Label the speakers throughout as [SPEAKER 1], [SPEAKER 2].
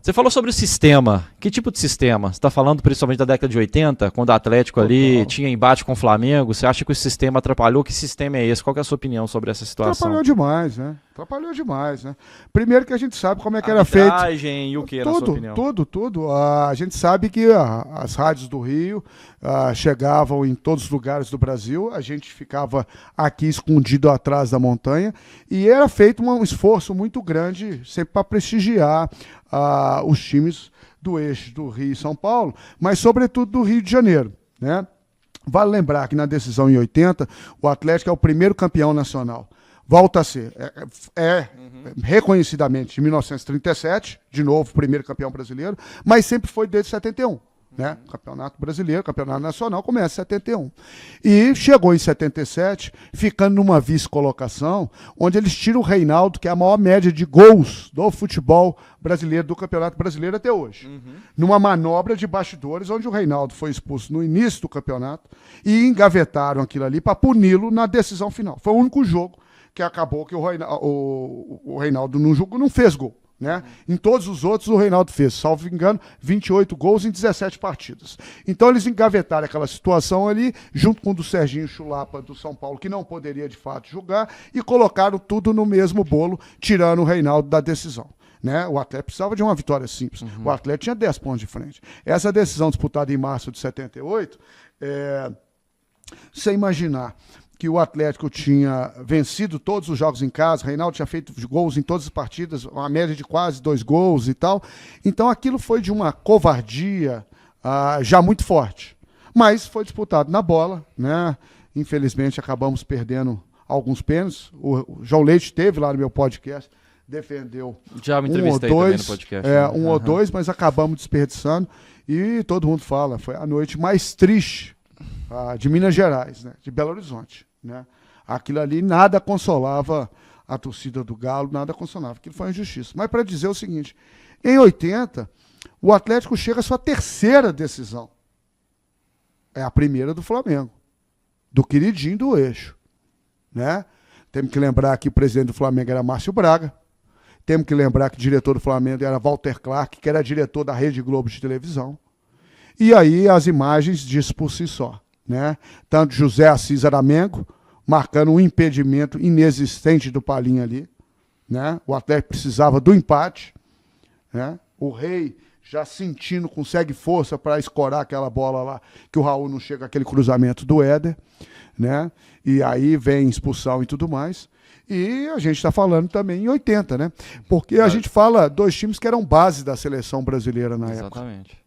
[SPEAKER 1] Você falou sobre o sistema. Que tipo de sistema? Você está falando principalmente da década de 80, quando o Atlético ali tinha embate com o Flamengo. Você acha que o sistema atrapalhou? Que sistema é esse? Qual que é a sua opinião sobre essa situação?
[SPEAKER 2] Atrapalhou demais, né? Atrapalhou demais, né? Primeiro que a gente sabe como é que era feito.
[SPEAKER 1] Arbitragem e o que, na sua opinião?
[SPEAKER 2] Tudo. A gente sabe que as rádios do Rio chegavam em todos os lugares do Brasil, a gente ficava aqui escondido atrás da montanha e era feito um esforço muito grande sempre para prestigiar os times do eixo do Rio e São Paulo, mas sobretudo do Rio de Janeiro, né? Vale lembrar que na decisão em 80, o Atlético é o primeiro campeão nacional. Volta a ser. Reconhecidamente de 1937, de novo, primeiro campeão brasileiro, mas sempre foi desde 71. Né? Campeonato brasileiro, campeonato nacional começa em 71. E chegou em 77, ficando numa vice-colocação, onde eles tiram o Reinaldo, que é a maior média de gols do futebol brasileiro, do Campeonato Brasileiro até hoje. Numa manobra de bastidores, onde o Reinaldo foi expulso no início do campeonato e engavetaram aquilo ali para puni-lo na decisão final. Foi o único jogo que acabou que o Reinaldo no jogo não fez gol. Né? Em todos os outros o Reinaldo fez, salvo engano, 28 gols em 17 partidas. Então eles engavetaram aquela situação ali, junto com o do Serginho Chulapa do São Paulo, que não poderia de fato jogar, e colocaram tudo no mesmo bolo, tirando o Reinaldo da decisão. Né? O Atlético precisava de uma vitória simples. O Atlético tinha 10 pontos de frente. Essa decisão disputada em março de 78, você imaginar que o Atlético tinha vencido todos os jogos em casa, Reinaldo tinha feito gols em todas as partidas, uma média de quase 2 gols e tal. Então aquilo foi de uma covardia já muito forte. Mas foi disputado na bola, né? Infelizmente acabamos perdendo alguns pênaltis. O João Leite esteve lá no meu podcast, defendeu
[SPEAKER 1] já me entrevistei também no podcast.
[SPEAKER 2] Ou dois, mas acabamos desperdiçando. E todo mundo fala, foi a noite mais triste de Minas Gerais, né? De Belo Horizonte. Né? Aquilo ali nada consolava a torcida do Galo, nada consolava. Aquilo foi uma injustiça. Mas para dizer o seguinte, em 80, o Atlético chega à sua terceira decisão. É a primeira do Flamengo, do queridinho do eixo. Né? Temos que lembrar que o presidente do Flamengo era Márcio Braga. Temos que lembrar que o diretor do Flamengo era Walter Clark, que era diretor da Rede Globo de televisão. E aí as imagens disso por si só. Né? Tanto José Assis Aramengo, marcando um impedimento inexistente do Palinha ali. Né? O Atlético precisava do empate. Né? O Rei já sentindo, consegue força para escorar aquela bola lá, que o Raul não chega àquele cruzamento do Éder. Né? E aí vem expulsão e tudo mais. E a gente está falando também em 80, né? Porque a gente fala dois times que eram base da seleção brasileira na época.
[SPEAKER 1] Exatamente.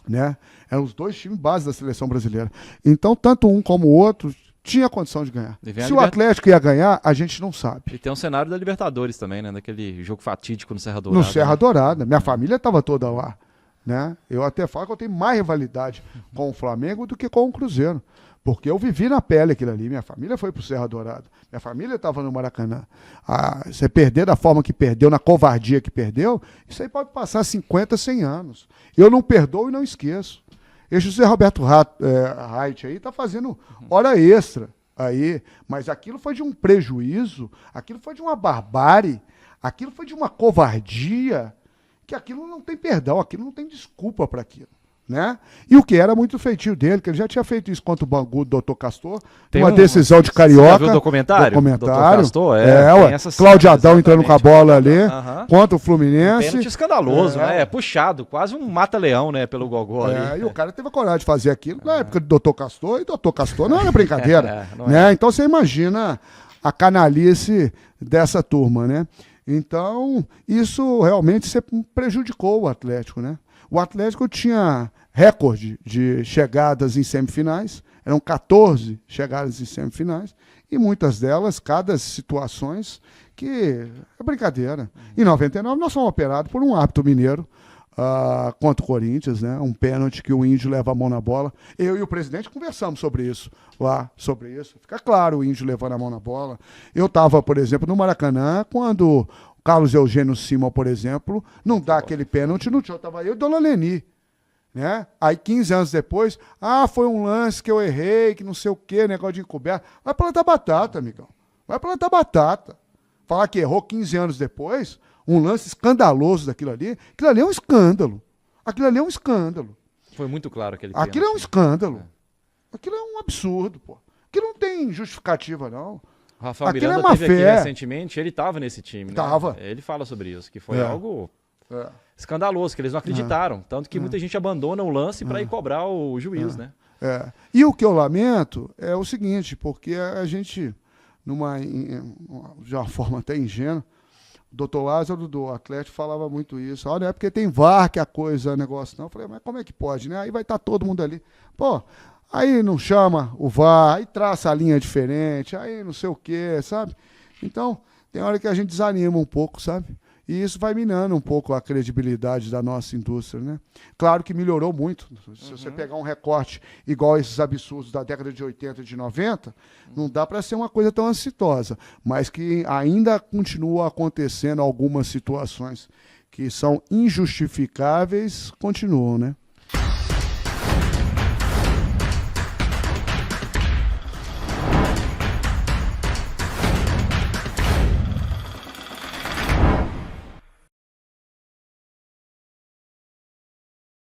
[SPEAKER 2] Né? Eram os dois times base da seleção brasileira. Então, tanto um como o outro tinha condição de ganhar. Se o Atlético ia ganhar, a gente não sabe.
[SPEAKER 1] E tem um cenário da Libertadores também, né? Daquele jogo fatídico no Serra Dourada.
[SPEAKER 2] No Serra Dourada. Minha família estava toda lá. Né? Eu até falo que eu tenho mais rivalidade com o Flamengo do que com o Cruzeiro. Porque eu vivi na pele aquilo ali. Minha família foi pro Serra Dourada. Minha família estava no Maracanã. Você perder da forma que perdeu, na covardia que perdeu, isso aí pode passar 50, 100 anos. Eu não perdoo e não esqueço. Esse José Roberto Reit aí está fazendo hora extra aí. Mas aquilo foi de um prejuízo, aquilo foi de uma barbárie, aquilo foi de uma covardia, que aquilo não tem perdão, aquilo não tem desculpa para aquilo. Né? E o que era muito feitio dele, que ele já tinha feito isso contra o Bangu do Dr. Castor, tem uma decisão de Carioca. Você já viu
[SPEAKER 1] o documentário? Dr. Castor,
[SPEAKER 2] Cláudio Adão entrando com a bola ali, contra o Fluminense.
[SPEAKER 1] Pênalti escandaloso, né? Puxado, quase um mata-leão, né, pelo Gogó ali.
[SPEAKER 2] E o cara teve a coragem de fazer aquilo na época do Dr. Castor, e Dr. Castor não era brincadeira. Né? Então você imagina a canalice dessa turma, né? Então, isso realmente prejudicou o Atlético, né? O Atlético tinha recorde de chegadas em semifinais, eram 14 chegadas em semifinais, e muitas delas, cada situações que é brincadeira. Em 99, nós fomos operados por um árbitro mineiro contra o Corinthians, né? Um pênalti que o Índio leva a mão na bola. Eu e o presidente conversamos sobre isso lá, sobre isso. Fica claro o Índio levando a mão na bola. Eu estava, por exemplo, no Maracanã, quando Carlos Eugênio Simão, por exemplo, não dá aquele pênalti no chão. Estava eu e Dona Leni. Né? Aí, 15 anos depois, foi um lance que eu errei, que não sei o quê, negócio de encoberto. Vai plantar batata, amigão. Vai plantar batata. Falar que errou 15 anos depois, um lance escandaloso daquilo ali. Aquilo ali é um escândalo. Aquilo ali é um escândalo.
[SPEAKER 1] Foi muito claro aquele
[SPEAKER 2] Aquilo é um escândalo. Aquilo é um absurdo, pô. Aquilo não tem justificativa, não.
[SPEAKER 1] O Rafael
[SPEAKER 2] Aquilo
[SPEAKER 1] Miranda
[SPEAKER 2] é má
[SPEAKER 1] teve aqui
[SPEAKER 2] fé.
[SPEAKER 1] recentemente, ele estava nesse time, né?
[SPEAKER 2] Tava.
[SPEAKER 1] Ele fala sobre isso, que foi algo
[SPEAKER 2] É.
[SPEAKER 1] escandaloso, que eles não acreditaram. Tanto que muita gente abandona o lance para ir cobrar o juiz, né?
[SPEAKER 2] É. E o que eu lamento é o seguinte, porque a gente, de uma forma até ingênua, o doutor Lázaro do Atlético falava muito isso. Olha, é porque tem VAR que a coisa é negócio. Não, eu falei, mas como é que pode, né? Aí vai estar todo mundo ali. Pô, aí não chama o VAR, aí traça a linha diferente, aí não sei o quê, sabe? Então, tem hora que a gente desanima um pouco, sabe? E isso vai minando um pouco a credibilidade da nossa indústria, né? Claro que melhorou muito. Se você pegar um recorte igual esses absurdos da década de 80 e de 90, não dá para ser uma coisa tão exitosa, mas que ainda continua acontecendo algumas situações que são injustificáveis, continuam, né?